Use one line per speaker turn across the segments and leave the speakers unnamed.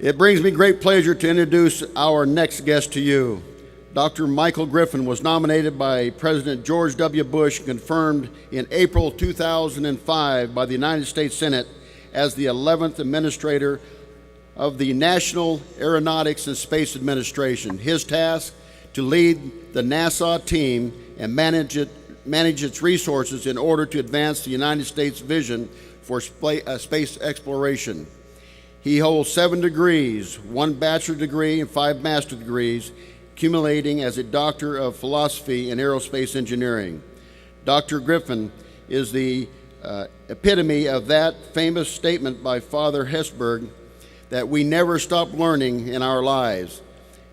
It brings me great pleasure to introduce our next guest to you. Dr. Michael Griffin was nominated by President George W. Bush and confirmed in April 2005 by the United States Senate as the 11th Administrator of the National Aeronautics and Space Administration. His task, to lead the NASA team and manage its resources in order to advance the United States' vision for space exploration. He holds 7 degrees, 1 bachelor's degree and 5 master's degrees, accumulating as a Doctor of Philosophy in Aerospace Engineering. Dr. Griffin is the epitome of that famous statement by Father Hesburgh that we never stop learning in our lives.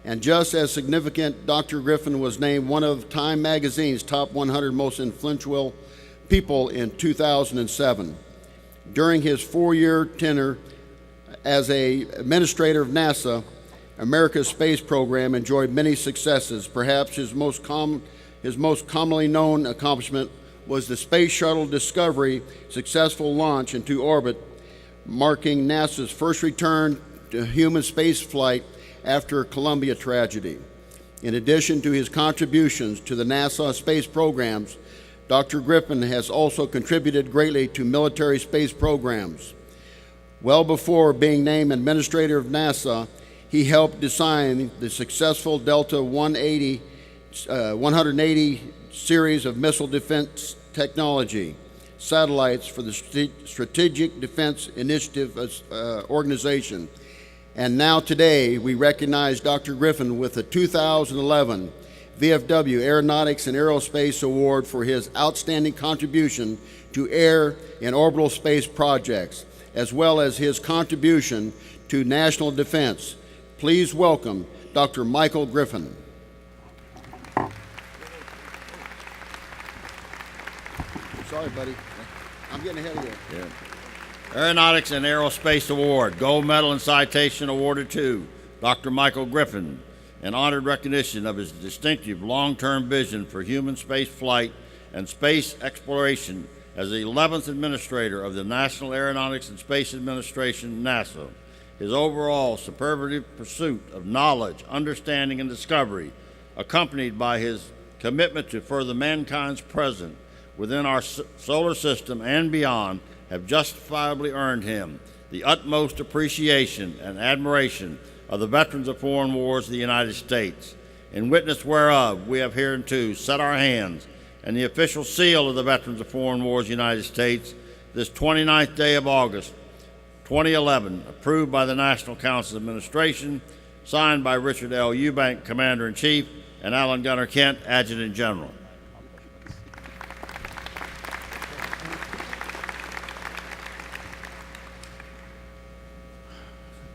And just as significant, Dr. Griffin was named one of Time magazine's top 100 most influential people in 2007. During his 4-year tenure as an administrator of NASA, America's space program enjoyed many successes. Perhaps his most commonly known accomplishment was the Space Shuttle Discovery successful launch into orbit, marking NASA's first return to human space flight after Columbia tragedy. In addition to his contributions to the NASA space programs, Dr. Griffin has also contributed greatly to military space programs. Well before being named Administrator of NASA, he helped design the successful Delta 180 series of missile defense technology satellites for the Strategic Defense Initiative organization. And now today, we recognize Dr. Griffin with the 2011 VFW Aeronautics and Aerospace Award for his outstanding contribution to air and orbital space projects, as well as his contribution to national defense. Please welcome Dr. Michael Griffin. Sorry, buddy. I'm getting ahead of you.
Yeah. Aeronautics and Aerospace Award, Gold Medal and Citation awarded to Dr. Michael Griffin, in honored recognition of his distinctive long-term vision for human space flight and space exploration as the 11th Administrator of the National Aeronautics and Space Administration, NASA. His overall superlative pursuit of knowledge, understanding, and discovery, accompanied by his commitment to further mankind's presence within our solar system and beyond, have justifiably earned him the utmost appreciation and admiration of the veterans of foreign wars of the United States, in witness whereof we have hereunto set our hands and the official seal of the veterans of foreign wars of the United States this 29th day of August, 2011, approved by the National Council Administration, signed by Richard L. Eubank, Commander-in-Chief, and Alan Gunnar Kent, Adjutant General.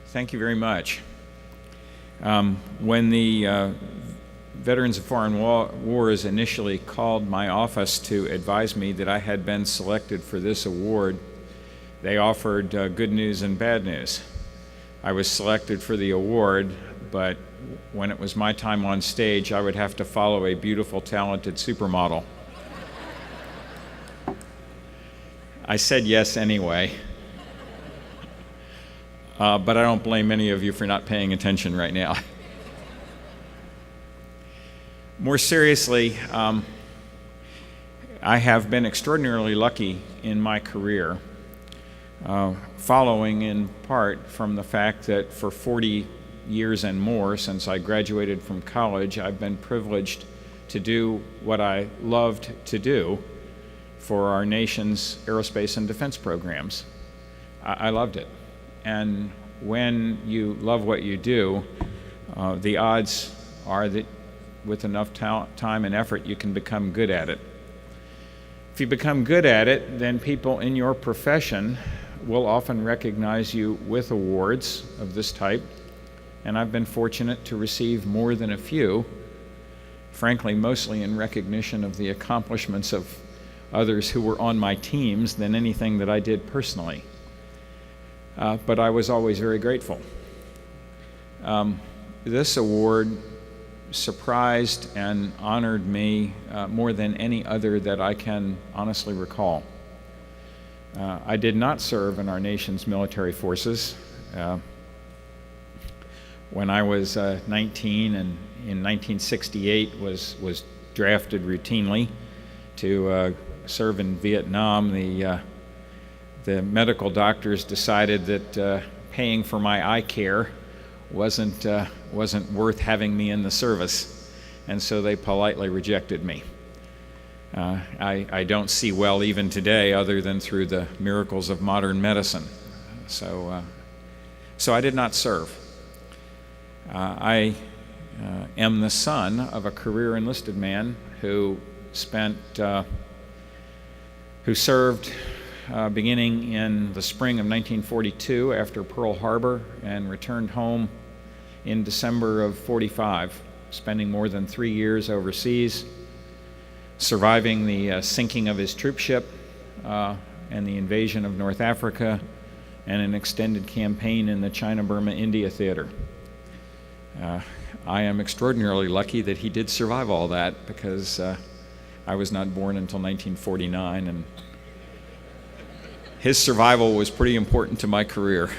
Thank you very much. When the Veterans of Foreign Wars initially called my office to advise me that I had been selected for this award, they offered good news and bad news. I was selected for the award, but when it was my time on stage, I would have to follow a beautiful, talented supermodel. I said yes anyway. But I don't blame any of you for not paying attention right now. More seriously, I have been extraordinarily lucky in my career, following in part from the fact that for 40 years and more since I graduated from college, I've been privileged to do what I loved to do for our nation's aerospace and defense programs. I loved it. And when you love what you do, the odds are that with enough time and effort, you can become good at it. If you become good at it, then people in your profession will often recognize you with awards of this type, and I've been fortunate to receive more than a few, frankly, mostly in recognition of the accomplishments of others who were on my teams than anything that I did personally. But I was always very grateful. This award surprised and honored me more than any other that I can honestly recall. I did not serve in our nation's military forces. when I was 19, and in 1968 was drafted routinely to serve in Vietnam. The medical doctors decided that paying for my eye care wasn't worth having me in the service, and so they politely rejected me. I don't see well even today, other than through the miracles of modern medicine. So I did not serve. I am the son of a career enlisted man who served beginning in the spring of 1942 after Pearl Harbor, and returned home in December of 45, spending more than 3 years overseas, surviving the sinking of his troop ship and the invasion of North Africa, and an extended campaign in the China-Burma-India theater. I am extraordinarily lucky that he did survive all that, because I was not born until 1949, and his survival was pretty important to my career.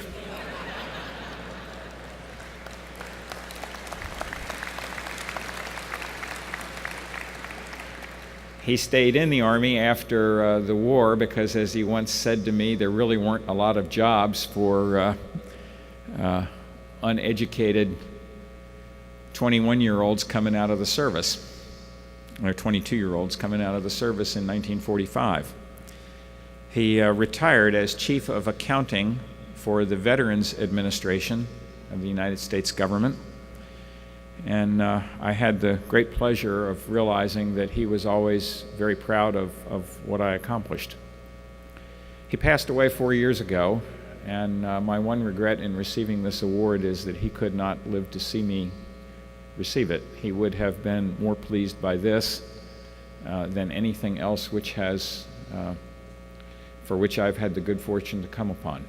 He stayed in the Army after the war because, as he once said to me, there really weren't a lot of jobs for uneducated 21-year-olds coming out of the service, or 22-year-olds coming out of the service in 1945. He retired as Chief of Accounting for the Veterans Administration of the United States government. And I had the great pleasure of realizing that he was always very proud of what I accomplished. He passed away 4 years ago, and my one regret in receiving this award is that he could not live to see me receive it. He would have been more pleased by this than anything else for which I've had the good fortune to come upon.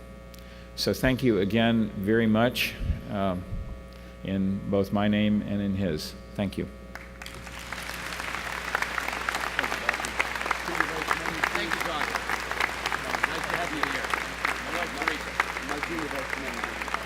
So thank you again very much, in both my name and in his. Thank you.
Thank you, Doctor. Nice to have you here. My wife, Marisa. My junior vice commander.